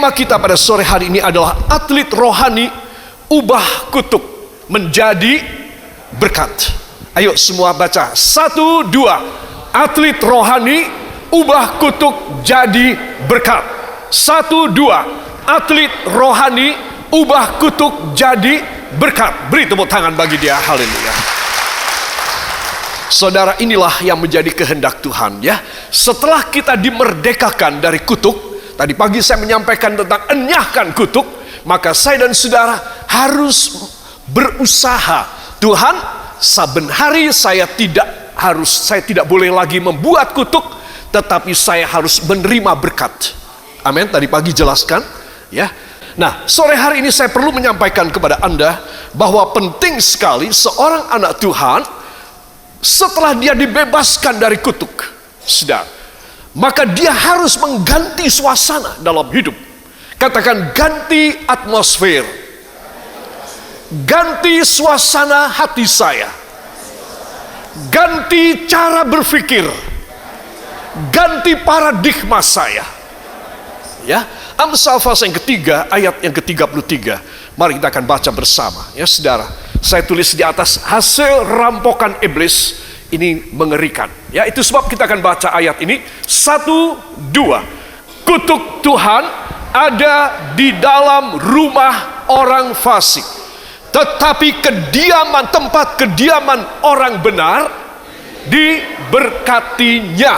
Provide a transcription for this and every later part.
Tema kita pada sore hari ini adalah atlet rohani ubah kutuk menjadi berkat. Ayo semua baca. 1, 2. Atlet rohani ubah kutuk jadi berkat. 1, 2. Atlet rohani ubah kutuk jadi berkat. Beri tepuk tangan bagi dia. Haleluya. Saudara, inilah yang menjadi kehendak Tuhan, ya. Setelah kita dimerdekakan dari kutuk, tadi pagi saya menyampaikan tentang enyahkan kutuk, maka saya dan saudara harus berusaha. Tuhan, saben hari saya tidak boleh lagi membuat kutuk, tetapi saya harus menerima berkat. Amin. Tadi pagi jelaskan, ya. Nah, sore hari ini saya perlu menyampaikan kepada Anda bahwa penting sekali seorang anak Tuhan setelah dia dibebaskan dari kutuk, saudara, maka dia harus mengganti suasana dalam hidup. Katakan, ganti atmosfer, ganti suasana hati saya, ganti cara berpikir, ganti paradigma saya. Ya, Amsal pasal yang ketiga, ayat yang ke-33. Mari kita akan baca bersama, ya saudara. Saya tulis di atas, hasil rampokan iblis ini mengerikan. Ya, itu sebab kita akan baca ayat ini. 1, 2. Kutuk Tuhan ada di dalam rumah orang fasik, tetapi tempat kediaman orang benar diberkatinya.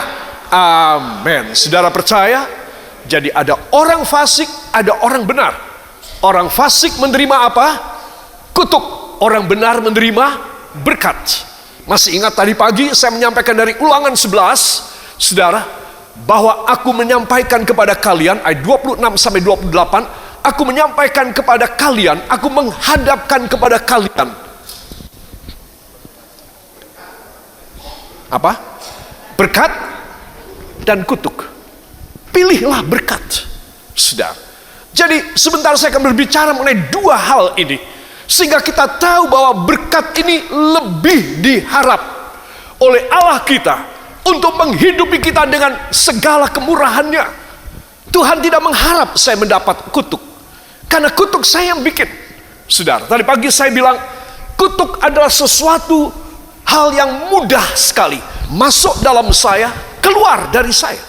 Amin. Saudara percaya? Jadi ada orang fasik, ada orang benar. Orang fasik menerima apa? Kutuk. Orang benar menerima berkat. Masih ingat tadi pagi saya menyampaikan dari Ulangan 11, saudara, bahwa aku menyampaikan kepada kalian, ayat 26-28, aku menyampaikan kepada kalian, aku menghadapkan kepada kalian apa? Berkat dan kutuk. Pilihlah berkat, saudara. Jadi sebentar saya akan berbicara mengenai dua hal ini, sehingga kita tahu bahwa berkat ini lebih diharap oleh Allah kita untuk menghidupi kita dengan segala kemurahannya. Tuhan tidak mengharap saya mendapat kutuk, karena kutuk saya yang bikin. Saudara, tadi pagi saya bilang, kutuk adalah sesuatu hal yang mudah sekali masuk dalam saya, keluar dari saya.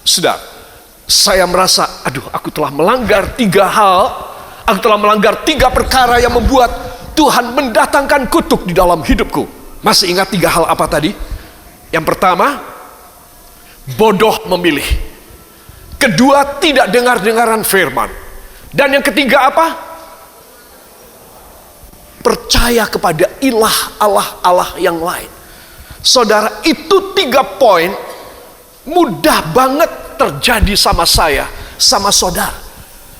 Saudara, saya merasa, aduh, aku telah melanggar 3 hal. Aku telah melanggar 3 perkara yang membuat Tuhan mendatangkan kutuk di dalam hidupku. Masih ingat 3 hal apa tadi? Yang pertama, bodoh memilih. Kedua, tidak dengar-dengaran firman. Dan yang ketiga apa? Percaya kepada Allah yang lain. Saudara, itu 3 poin mudah banget terjadi sama saya, sama saudara.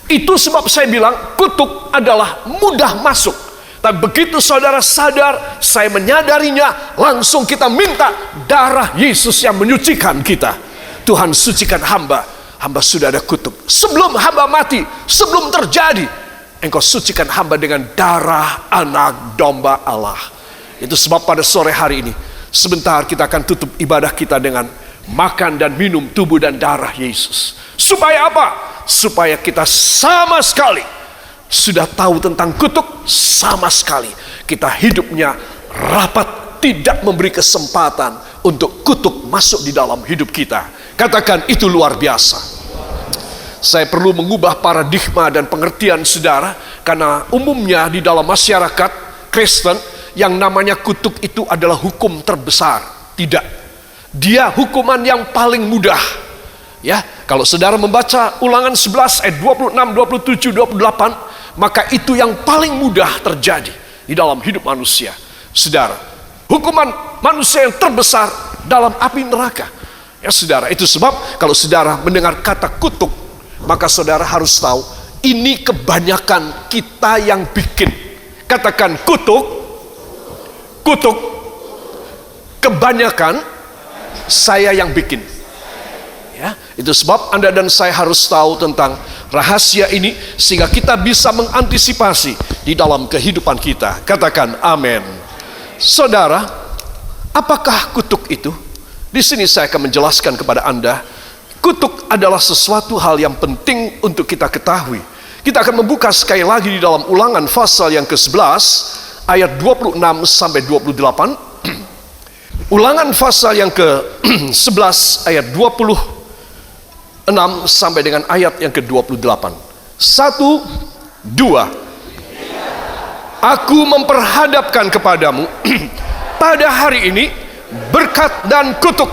Itu sebab saya bilang kutuk adalah mudah masuk. Tapi begitu saudara sadar, saya menyadarinya, langsung kita minta darah Yesus yang menyucikan kita. Tuhan, sucikan hamba. Hamba sudah ada kutuk. Sebelum hamba mati, sebelum terjadi, Engkau sucikan hamba dengan darah anak domba Allah. Itu sebab pada sore hari ini, sebentar kita akan tutup ibadah kita dengan makan dan minum tubuh dan darah Yesus. Supaya apa? Supaya kita sama sekali sudah tahu tentang kutuk, sama sekali kita hidupnya rapat, tidak memberi kesempatan untuk kutuk masuk di dalam hidup kita. Katakan, itu luar biasa. Saya perlu mengubah paradigma dan pengertian saudara, karena umumnya di dalam masyarakat Kristen yang namanya kutuk itu adalah hukum terbesar. Tidak, dia hukuman yang paling mudah. Ya, kalau saudara membaca Ulangan 11 ayat 26, 27, 28, maka itu yang paling mudah terjadi di dalam hidup manusia. Saudara, hukuman manusia yang terbesar dalam api neraka. Ya saudara, itu sebab kalau saudara mendengar kata kutuk, maka saudara harus tahu, ini kebanyakan kita yang bikin. Katakan, kutuk, kebanyakan saya yang bikin. Ya, itu sebab Anda dan saya harus tahu tentang rahasia ini, sehingga kita bisa mengantisipasi di dalam kehidupan kita. Katakan amin. Saudara, apakah kutuk itu? Di sini saya akan menjelaskan kepada Anda. kutuk adalah sesuatu hal yang penting untuk kita ketahui. Kita akan membuka sekali lagi di dalam Ulangan pasal yang ke-11 ayat 26 sampai 28. Ulangan pasal yang ke-11 ayat 26 sampai dengan ayat yang ke-28. 1, 2. Aku memperhadapkan kepadamu pada hari ini berkat dan kutuk.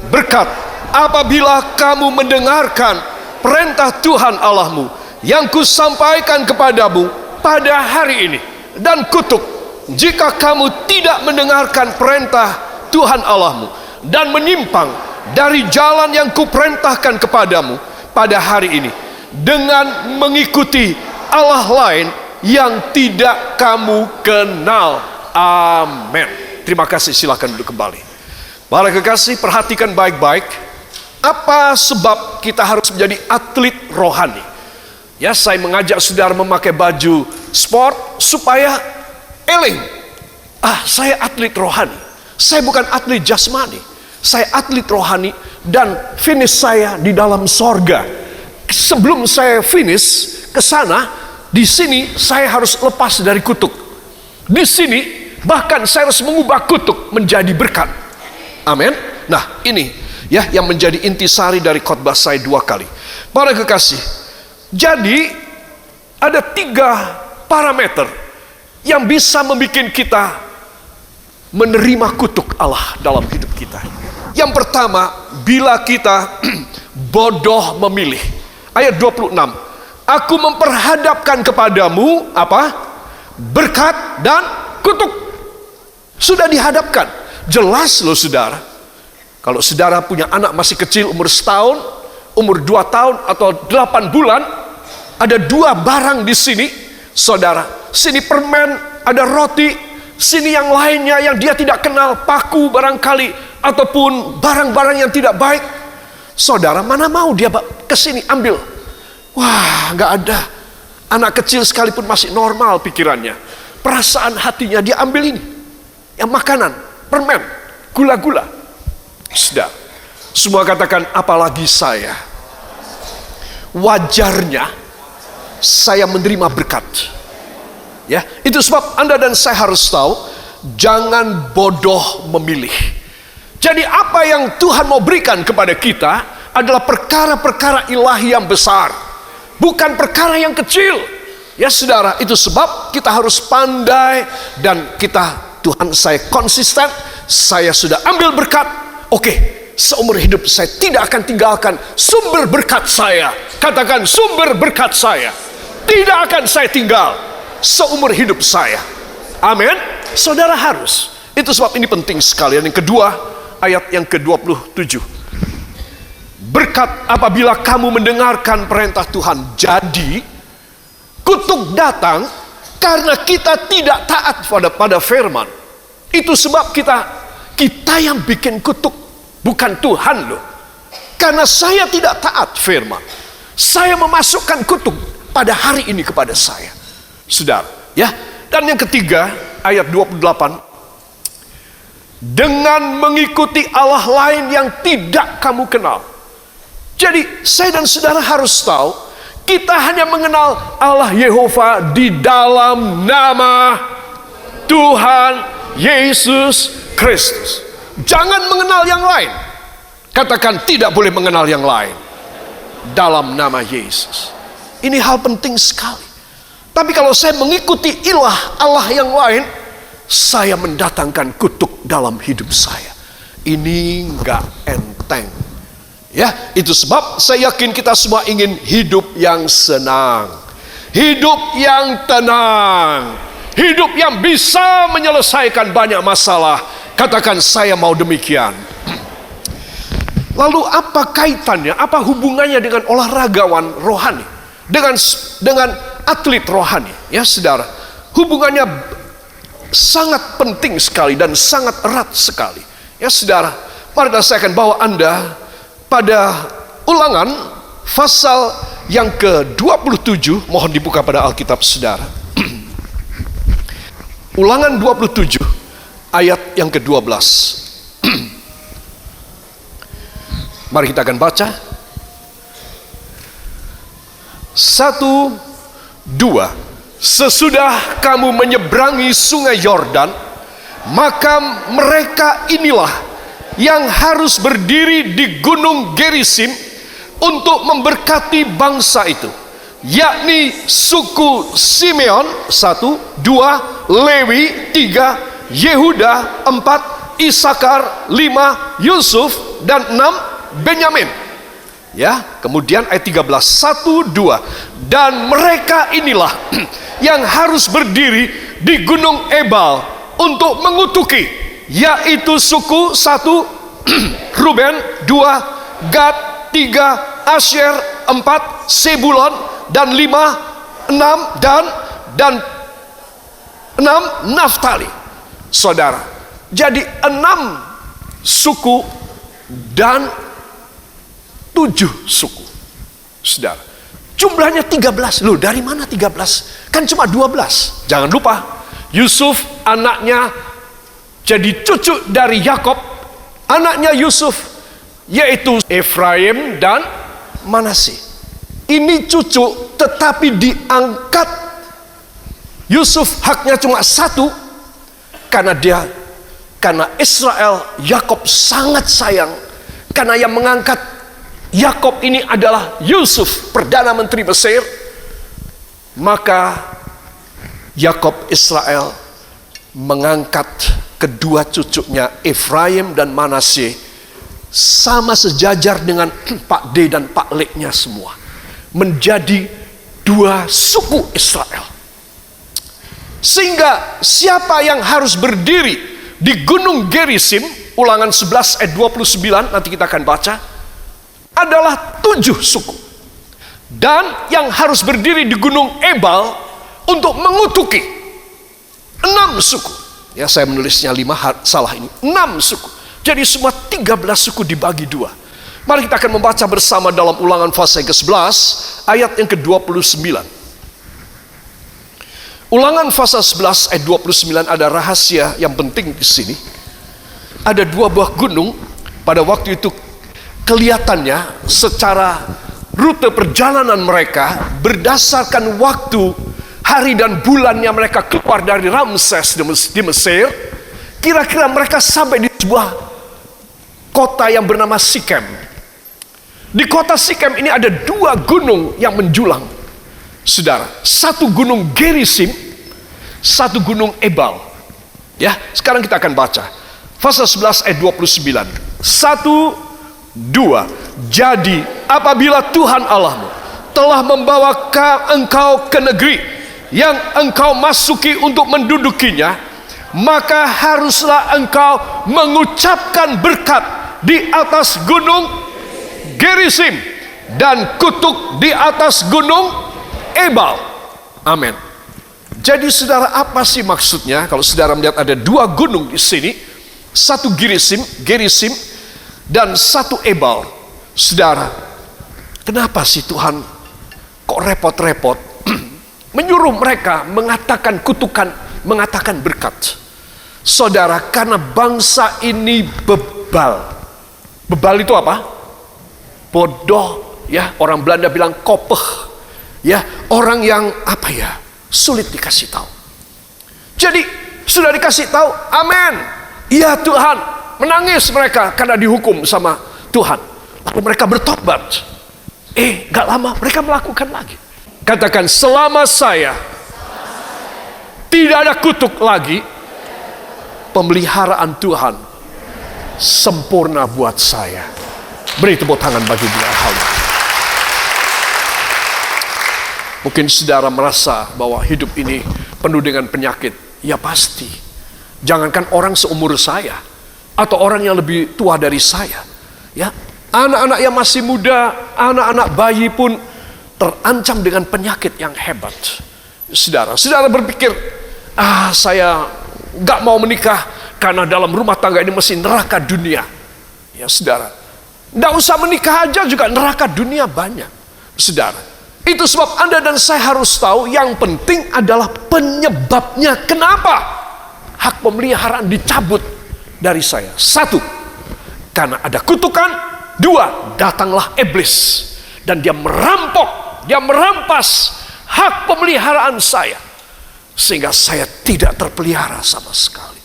Berkat apabila kamu mendengarkan perintah Tuhan Allahmu yang kusampaikan kepadamu pada hari ini, dan kutuk jika kamu tidak mendengarkan perintah Tuhan Allahmu dan menyimpang dari jalan yang kuperintahkan kepadamu pada hari ini dengan mengikuti Allah lain yang tidak kamu kenal. Amin. Terima kasih, silakan duduk kembali. Para kekasih, perhatikan baik-baik. Apa sebab kita harus menjadi atlet rohani? Ya, saya mengajak saudara memakai baju sport supaya eling. Saya atlet rohani. Saya bukan atlet jasmani. Saya atlet rohani dan finish saya di dalam sorga. Sebelum saya finish ke sana, di sini saya harus lepas dari kutuk. Di sini bahkan saya harus mengubah kutuk menjadi berkat. Amin. Nah, ini ya yang menjadi intisari dari khotbah saya 2 kali. Para kekasih, jadi ada 3 parameter yang bisa membuat kita menerima kutuk Allah dalam hidup kita. Yang pertama, bila kita bodoh memilih. Ayat 26. Aku memperhadapkan kepadamu apa? Berkat dan kutuk. Sudah dihadapkan. Jelas loh saudara. Kalau saudara punya anak masih kecil umur 1 tahun, umur 2 tahun atau 8 bulan, ada 2 barang di sini, saudara. Sini permen, ada roti, sini yang lainnya yang dia tidak kenal, paku barangkali, ataupun barang-barang yang tidak baik. Saudara, mana mau dia ke sini ambil? Wah, nggak ada. Anak kecil sekalipun masih normal pikirannya, perasaan hatinya dia ambil ini. Yang makanan, permen, gula-gula. Sudah, semua katakan apalagi saya. Wajarnya saya menerima berkat. Ya, itu sebab Anda dan saya harus tahu, jangan bodoh memilih. Jadi apa yang Tuhan mau berikan kepada kita adalah perkara-perkara ilahi yang besar, bukan perkara yang kecil. Ya saudara, itu sebab kita harus pandai dan Tuhan, saya konsisten, saya sudah ambil berkat. Oke, seumur hidup saya tidak akan tinggalkan sumber berkat saya. Katakan, sumber berkat saya tidak akan saya tinggal seumur hidup saya. Amin. Saudara harus. Itu sebab ini penting sekali. Dan yang kedua, ayat yang ke-27. Berkat apabila kamu mendengarkan perintah Tuhan. Jadi kutuk datang karena kita tidak taat pada firman. Itu sebab kita yang bikin kutuk, bukan Tuhan loh. Karena saya tidak taat firman, saya memasukkan kutuk pada hari ini kepada saya. Saudara, ya. Dan yang ketiga, ayat 28. Dengan mengikuti Allah lain yang tidak kamu kenal. Jadi saya dan saudara harus tahu, kita hanya mengenal Allah Yehova di dalam nama Tuhan Yesus Kristus. Jangan mengenal yang lain. Katakan, tidak boleh mengenal yang lain. Dalam nama Yesus. Ini hal penting sekali. Tapi kalau saya mengikuti ilah Allah yang lain, saya mendatangkan kutuk dalam hidup saya. Ini enggak enteng. Ya, itu sebab saya yakin kita semua ingin hidup yang senang, hidup yang tenang, hidup yang bisa menyelesaikan banyak masalah. Katakan, saya mau demikian. Lalu apa kaitannya, apa hubungannya dengan olahragawan rohani, dengan atlet rohani? Ya saudara, hubungannya sangat penting sekali dan sangat erat sekali. Ya saudara, mari saya akan bawa Anda pada Ulangan pasal yang ke-27. Mohon dibuka pada Alkitab saudara. Ulangan 27 ayat yang ke-12. Mari kita akan baca. 1, 2. Sesudah kamu menyeberangi sungai Yordan, maka mereka inilah yang harus berdiri di gunung Gerisim untuk memberkati bangsa itu, yakni suku Simeon 1, 2, Lewi 3, Yehuda 4, Isakar 5, Yusuf dan 6, Benyamin. Ya, kemudian ayat 13, 1, 2. Dan mereka inilah yang harus berdiri di gunung Ebal untuk mengutuki, yaitu suku 1, Ruben 2, Gad 3, Asyer 4, Sebulon dan 5, 6 dan 6 Naftali. Saudara, jadi 6 suku dan 7 suku. Saudara, jumlahnya 13. Loh, dari mana 13? Kan cuma 12. Jangan lupa, Yusuf anaknya jadi cucu dari Yakob. Anaknya Yusuf yaitu Efraim dan Manasye. Ini cucu, tetapi diangkat Yusuf haknya cuma 1 karena Israel, Yakob sangat sayang, karena yang mengangkat Yakob ini adalah Yusuf, Perdana Menteri Mesir. Maka Yakob Israel mengangkat kedua cucunya Efraim dan Manasye sama sejajar dengan Pak D dan Pak Le-nya semua, menjadi 2 suku Israel. Sehingga siapa yang harus berdiri di gunung Gerisim, Ulangan 11 ayat 29, nanti kita akan baca, adalah 7 suku. Dan yang harus berdiri di gunung Ebal untuk mengutuki 6 suku. Ya, saya menulisnya 5, salah ini. 6 suku. Jadi semua 13 suku dibagi 2. Mari kita akan membaca bersama dalam Ulangan pasal ke-11 ayat yang ke-29. Ulangan pasal 11 ayat 29 ada rahasia yang penting di sini. Ada 2 buah gunung pada waktu itu, kelihatannya secara rute perjalanan mereka berdasarkan waktu, hari dan bulannya mereka keluar dari Ramses di Mesir, kira-kira mereka sampai di sebuah kota yang bernama Sikem. Di kota Sikem ini ada 2 gunung yang menjulang, saudara. 1 gunung Gerisim, 1 gunung Ebal. Ya, sekarang kita akan baca pasal 11 ayat 29. 1, 2. Jadi apabila Tuhan Allahmu telah membawa engkau ke negeri yang engkau masuki untuk mendudukinya, maka haruslah engkau mengucapkan berkat di atas gunung Gerisim dan kutuk di atas gunung Ebal. Amin. Jadi saudara, apa sih maksudnya kalau saudara melihat ada 2 gunung di sini, 1 Gerisim dan 1 Ebal? Saudara, kenapa sih Tuhan kok repot-repot menyuruh mereka mengatakan kutukan, mengatakan berkat? Saudara, karena bangsa ini bebal. Bebal itu apa? Bodoh, ya. Orang Belanda bilang kopeh, ya. Orang yang apa ya? Sulit dikasih tahu. Jadi sudah dikasih tahu, amin. Iya Tuhan, menangis mereka karena dihukum sama Tuhan. Lalu mereka bertobat. Gak lama mereka melakukan lagi. Katakan, selama saya tidak ada kutuk lagi, pemeliharaan Tuhan sempurna buat saya. Beri tepuk tangan bagi dia. Mungkin saudara merasa bahwa hidup ini penuh dengan penyakit. Ya pasti. Jangankan orang seumur saya atau orang yang lebih tua dari saya, ya, anak-anak yang masih muda, anak-anak bayi pun terancam dengan penyakit yang hebat. Saudara berpikir, saya gak mau menikah karena dalam rumah tangga ini masih neraka dunia. Ya saudara, gak usah menikah aja juga neraka dunia banyak. Saudara, itu sebab Anda dan saya harus tahu yang penting adalah penyebabnya. Kenapa hak pemeliharaan dicabut dari saya? 1, karena ada kutukan. 2, datanglah iblis dan dia merampok dia merampas hak pemeliharaan saya, sehingga saya tidak terpelihara sama sekali.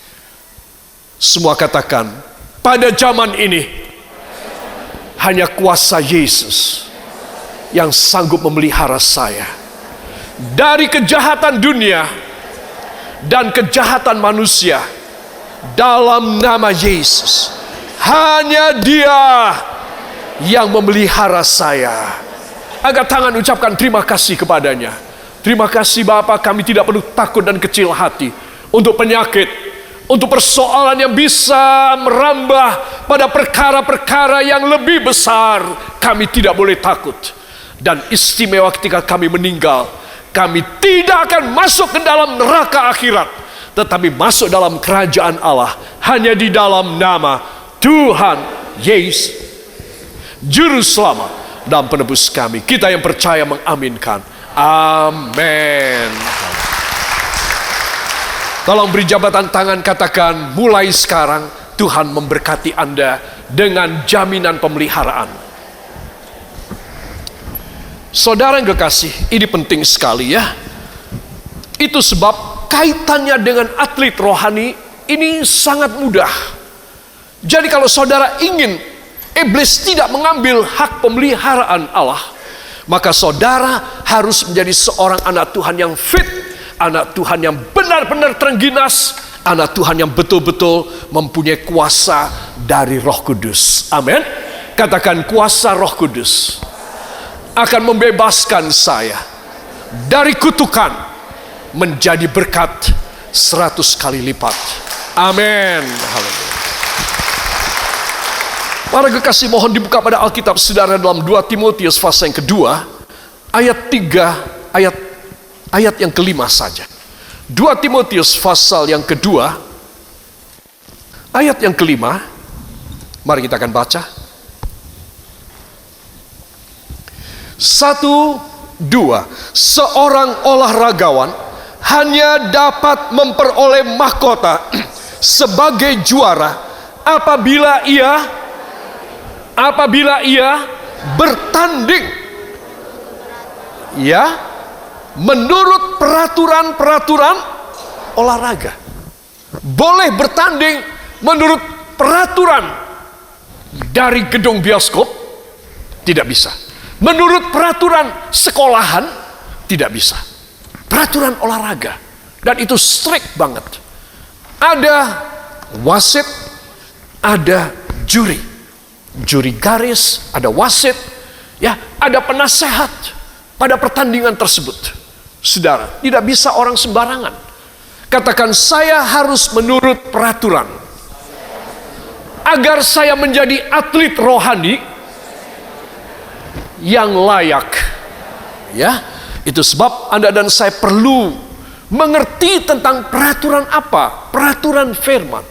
Semua katakan, pada zaman ini hanya kuasa Yesus yang sanggup memelihara saya dari kejahatan dunia dan kejahatan manusia. Dalam nama Yesus, hanya Dia yang memelihara saya. Angkat tangan, ucapkan terima kasih kepadanya. Terima kasih Bapa, kami tidak perlu takut dan kecil hati untuk penyakit, untuk persoalan yang bisa merambah pada perkara-perkara yang lebih besar. Kami tidak boleh takut. Dan istimewa ketika kami meninggal, kami tidak akan masuk ke dalam neraka akhirat, tetapi masuk dalam kerajaan Allah hanya di dalam nama Tuhan Yesus, Juru Selamat dan Penebus kami. Kita yang percaya mengaminkan. Amin. Tolong beri jabatan tangan, katakan, mulai sekarang Tuhan memberkati Anda dengan jaminan pemeliharaan. Saudara yang kekasih, ini penting sekali ya. Itu sebab kaitannya dengan atlet rohani ini sangat mudah. Jadi kalau saudara ingin iblis tidak mengambil hak pemeliharaan Allah, maka saudara harus menjadi seorang anak Tuhan yang fit, anak Tuhan yang benar-benar terengginas, anak Tuhan yang betul-betul mempunyai kuasa dari Roh Kudus. Amin. Katakan, kuasa Roh Kudus akan membebaskan saya dari kutukan menjadi berkat 100 kali lipat. Amin. Haleluya. Para kekasih, mohon dibuka pada Alkitab saudara dalam 2 Timotius pasal yang kedua, ayat 3, ayat yang kelima saja. 2 Timotius pasal yang kedua, ayat yang kelima. Mari kita akan baca. 1, 2. Seorang olahragawan hanya dapat memperoleh mahkota sebagai juara apabila ia bertanding ya menurut peraturan olahraga. Boleh bertanding menurut peraturan dari gedung bioskop? Tidak bisa. Menurut peraturan sekolahan? Tidak bisa. Peraturan olahraga. Dan itu strict banget. Ada wasit, ada juri. Juri garis, ada wasit, ya, ada penasehat pada pertandingan tersebut. Saudara, tidak bisa orang sembarangan. Katakan, saya harus menurut peraturan. Agar saya menjadi atlet rohani yang layak. Ya, itu sebab Anda dan saya perlu mengerti tentang peraturan apa? Peraturan firman.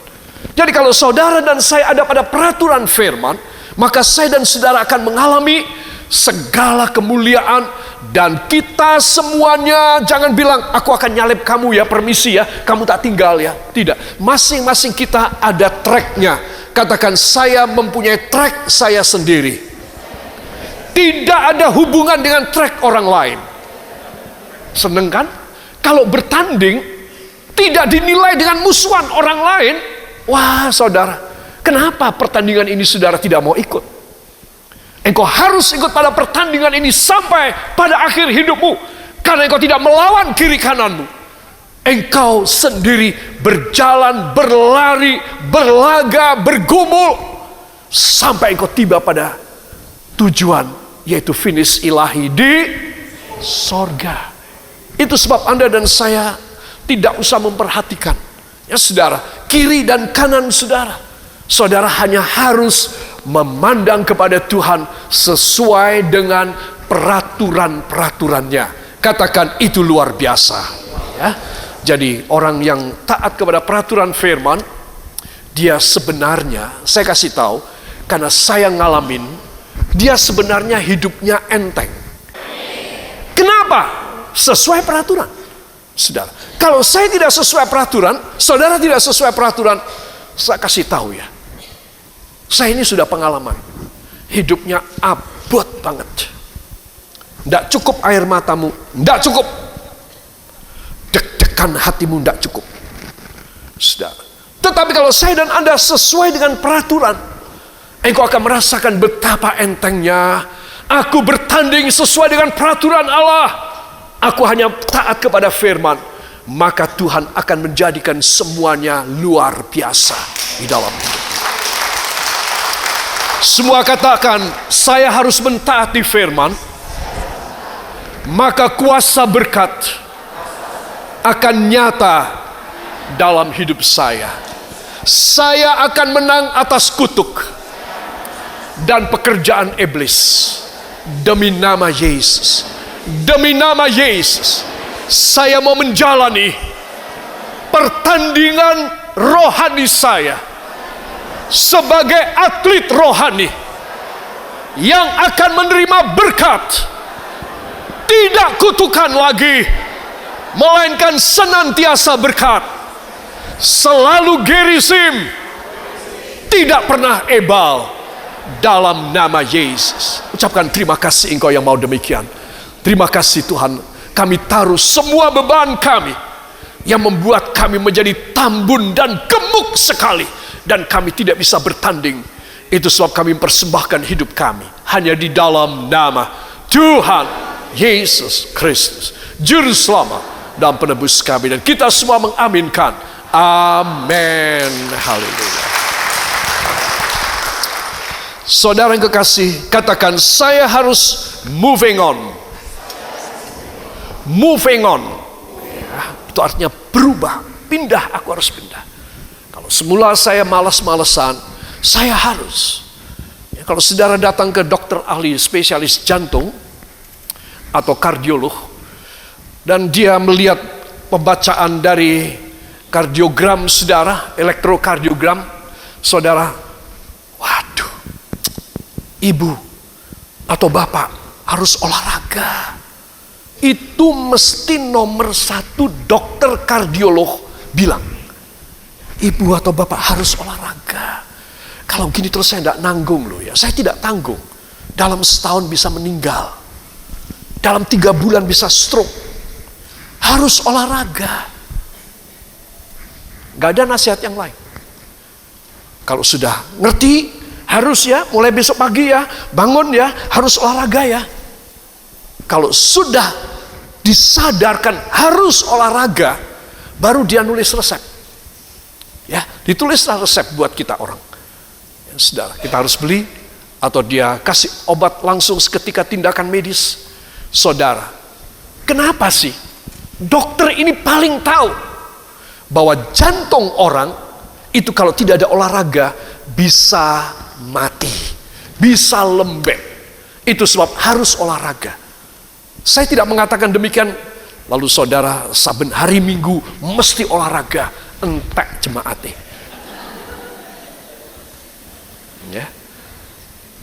Jadi kalau saudara dan saya ada pada peraturan firman, maka saya dan saudara akan mengalami segala kemuliaan. Dan kita semuanya, jangan bilang, aku akan nyalip kamu ya, permisi ya, kamu tak tinggal ya. Tidak, masing-masing kita ada tracknya. Katakan, saya mempunyai track saya sendiri. Tidak ada hubungan dengan track orang lain. Seneng kan? Kalau bertanding tidak dinilai dengan musuhan orang lain. Wah saudara, kenapa pertandingan ini saudara tidak mau ikut? Engkau harus ikut pada pertandingan ini sampai pada akhir hidupmu. Karena engkau tidak melawan kiri kananmu. Engkau sendiri berjalan, berlari, berlaga, bergumul sampai engkau tiba pada tujuan, yaitu finish ilahi di sorga. Itu sebab Anda dan saya tidak usah memperhatikan, ya saudara, kiri dan kanan saudara. Saudara hanya harus memandang kepada Tuhan sesuai dengan peraturan-peraturannya. Katakan, itu luar biasa. Ya. Jadi orang yang taat kepada peraturan firman, dia sebenarnya, saya kasih tahu, karena saya ngalamin, dia sebenarnya hidupnya enteng. Kenapa? Sesuai peraturan. Saudara, kalau saya tidak sesuai peraturan, saudara tidak sesuai peraturan, saya kasih tahu ya, saya ini sudah pengalaman, hidupnya abot banget. Tidak cukup air matamu, tidak cukup. Deg-degan hatimu tidak cukup. Saudara. Tetapi kalau saya dan Anda sesuai dengan peraturan, engkau akan merasakan betapa entengnya. Aku bertanding sesuai dengan peraturan Allah. Aku hanya taat kepada firman. Maka Tuhan akan menjadikan semuanya luar biasa di dalam hidup. Semua katakan, saya harus mentaati firman. Maka kuasa berkat akan nyata dalam hidup saya. Saya akan menang atas kutuk dan pekerjaan iblis. Demi nama Yesus, demi nama Yesus, saya mau menjalani pertandingan rohani saya sebagai atlet rohani yang akan menerima berkat. Tidak kutukan lagi, melainkan senantiasa berkat. Selalu gerisim, tidak pernah ebal. Dalam nama Yesus. Ucapkan terima kasih engkau yang mau demikian. Terima kasih Tuhan. Kami taruh semua beban kami yang membuat kami menjadi tambun dan gemuk sekali. Dan kami tidak bisa bertanding. Itu sebab kami mempersembahkan hidup kami hanya di dalam nama Tuhan Yesus Kristus, Juru Selamat dan Penebus kami. Dan kita semua mengaminkan. Amin. Haleluya. Saudara yang kekasih, katakan, saya harus moving on. Moving on. Ya, itu artinya berubah, pindah, aku harus pindah. Kalau semula saya malas-malesan, saya harus. Ya, kalau saudara datang ke dokter ahli spesialis jantung atau kardiolog, dan dia melihat pembacaan dari kardiogram saudara, elektrokardiogram, saudara, ibu atau bapak harus olahraga. Itu mesti nomor satu dokter kardiolog bilang. Ibu atau bapak harus olahraga. Kalau gini terus saya tidak nanggung loh ya. Saya tidak tanggung. Dalam setahun bisa meninggal. Dalam 3 bulan bisa stroke. Harus olahraga. Gak ada nasihat yang lain. Kalau sudah ngerti, harus ya, mulai besok pagi ya, bangun ya, harus olahraga ya. Kalau sudah disadarkan harus olahraga, baru dia nulis resep. Ya, ditulislah resep buat kita orang. Ya, saudara, kita harus beli atau dia kasih obat langsung seketika tindakan medis. Saudara, kenapa sih dokter ini paling tahu bahwa jantung orang itu kalau tidak ada olahraga bisa mati, bisa lembek. Itu sebab harus olahraga. Saya tidak mengatakan demikian lalu saudara saben hari Minggu mesti olahraga, entek jemaatnya. Ya.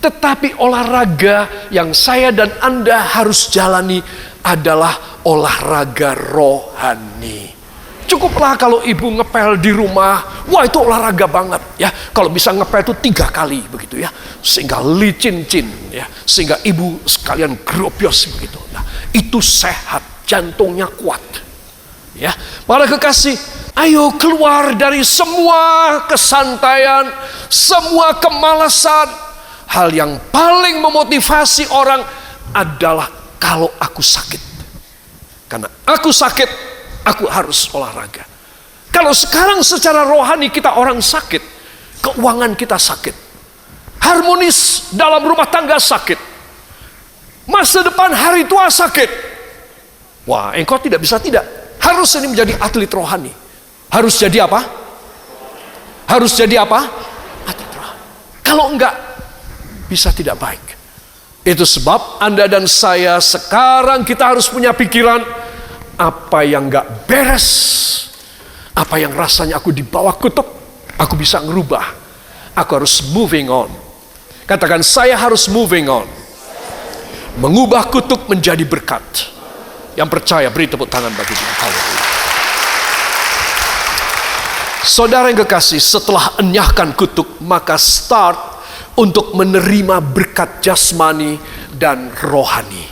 Tetapi olahraga yang saya dan Anda harus jalani adalah olahraga rohani. Cukuplah kalau ibu ngepel di rumah, wah itu olahraga banget ya. Kalau bisa ngepel itu 3 kali begitu ya, sehingga licin-cin ya, sehingga ibu sekalian grobyos begitu. Nah, itu sehat, jantungnya kuat. Ya, para kekasih, ayo keluar dari semua kesantaian, semua kemalasan. Hal yang paling memotivasi orang adalah kalau aku sakit. Karena aku sakit, aku harus olahraga. Kalau sekarang secara rohani kita orang sakit, keuangan kita sakit, harmonis dalam rumah tangga sakit, masa depan hari tua sakit. Wah, engkau tidak bisa tidak. Harus ini menjadi atlet rohani. Harus jadi apa? Harus jadi apa? Atlet rohani. Kalau enggak, bisa tidak baik. Itu sebab Anda dan saya sekarang kita harus punya pikiran, apa yang gak beres, apa yang rasanya aku di bawah kutuk, aku bisa ngerubah. Aku harus moving on. Katakan, saya harus moving on. Mengubah kutuk menjadi berkat. Yang percaya beri tepuk tangan bagi dia. Haleluya. Saudara yang kekasih, setelah enyahkan kutuk, maka start untuk menerima berkat jasmani dan rohani.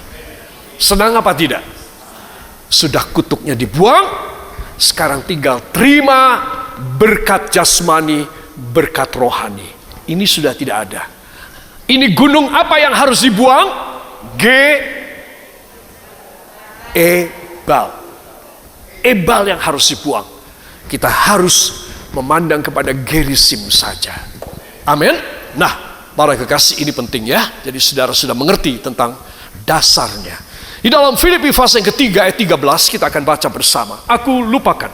Senang apa tidak? Sudah kutuknya dibuang, sekarang tinggal terima berkat jasmani, berkat rohani. Ini sudah tidak ada. Ini gunung apa yang harus dibuang? Ebal. Ebal yang harus dibuang. Kita harus memandang kepada Gerisim saja. Amin. Nah, para kekasih, ini penting ya. Jadi saudara sudah mengerti tentang dasarnya. Di dalam Filipi pasal yang ketiga ayat 13 kita akan baca bersama. Aku lupakan.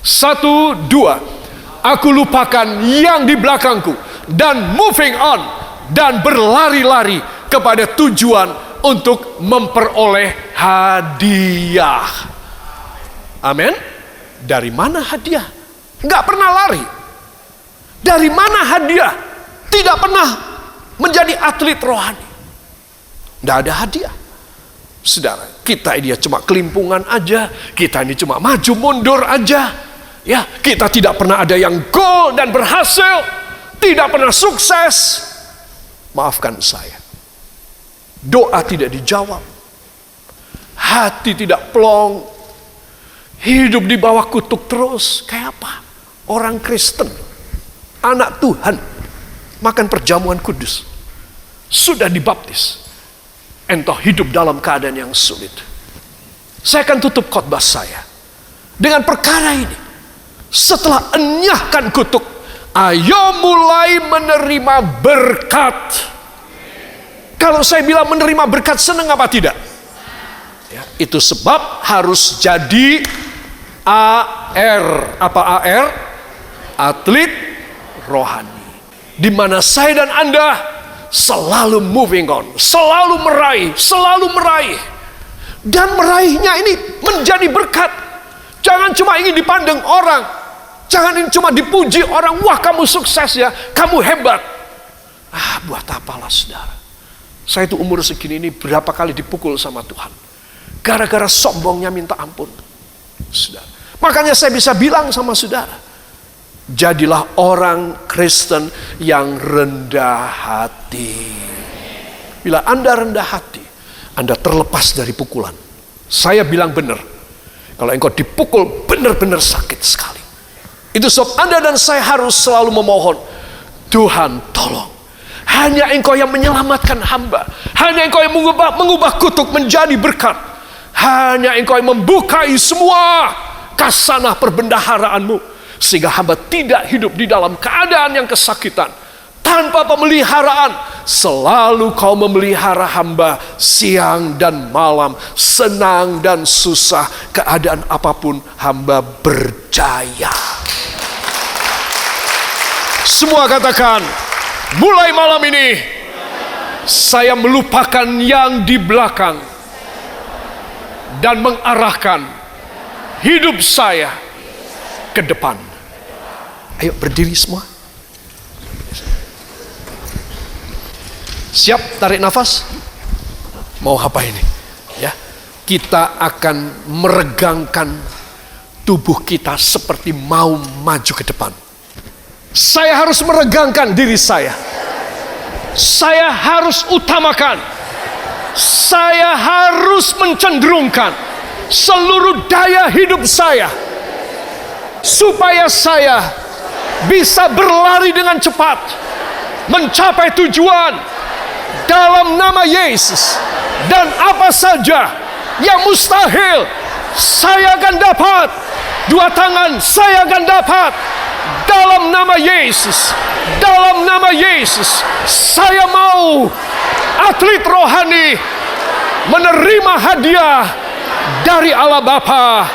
1, 2. Aku lupakan yang di belakangku dan moving on, dan berlari-lari kepada tujuan untuk memperoleh hadiah. Amin. Dari mana hadiah? Enggak pernah lari. Dari mana hadiah? Tidak pernah menjadi atlet rohani. Tidak ada hadiah. Saudara, kita ini cuma kelimpungan aja. Kita ini cuma maju mundur aja. Ya, kita tidak pernah ada yang gol dan berhasil. Tidak pernah sukses. Maafkan saya. Doa tidak dijawab. Hati tidak plong. Hidup di bawah kutuk terus. Kayak apa? Orang Kristen, anak Tuhan, makan perjamuan kudus, sudah dibaptis, entah hidup dalam keadaan yang sulit. Saya akan tutup khotbah saya dengan perkara ini. Setelah enyahkan kutuk, ayo mulai menerima berkat. Kalau saya bilang menerima berkat, senang apa tidak? Ya, itu sebab harus jadi AR. Apa AR? Atlet rohani. Di mana saya dan Anda selalu moving on, selalu meraih. Dan meraihnya ini menjadi berkat. Jangan cuma ingin dipandang orang. Jangan ingin cuma dipuji orang. Wah, kamu sukses ya, kamu hebat. Buat apalah saudara. Saya itu umur segini ini berapa kali dipukul sama Tuhan. Gara-gara sombongnya minta ampun. Saudara. Makanya saya bisa bilang sama saudara, jadilah orang Kristen yang rendah hati. Bila Anda rendah hati, Anda terlepas dari pukulan. Saya bilang benar. Kalau engkau dipukul, benar-benar sakit sekali. Itu sebab Anda dan saya harus selalu memohon, Tuhan tolong. Hanya engkau yang menyelamatkan hamba. Hanya engkau yang mengubah kutuk menjadi berkat. Hanya engkau yang membukai semua kasanah perbendaharaanmu. Sehingga hamba tidak hidup di dalam keadaan yang kesakitan. Tanpa pemeliharaan, selalu kau memelihara hamba siang dan malam, senang dan susah, keadaan apapun hamba berjaya. Semua katakan, mulai malam ini saya melupakan yang di belakang dan mengarahkan hidup saya ke depan. Ayo berdiri semua. Siap tarik nafas? Mau apa ini? Ya, kita akan meregangkan tubuh kita seperti mau maju ke depan. Saya harus meregangkan diri saya. Saya harus utamakan. Saya harus mencenderungkan seluruh daya hidup saya supaya saya bisa berlari dengan cepat mencapai tujuan dalam nama Yesus. Dan apa saja yang mustahil saya akan dapat. Dua tangan saya akan dapat dalam nama Yesus. Dalam nama Yesus, saya mau atlet rohani menerima hadiah dari Allah Bapa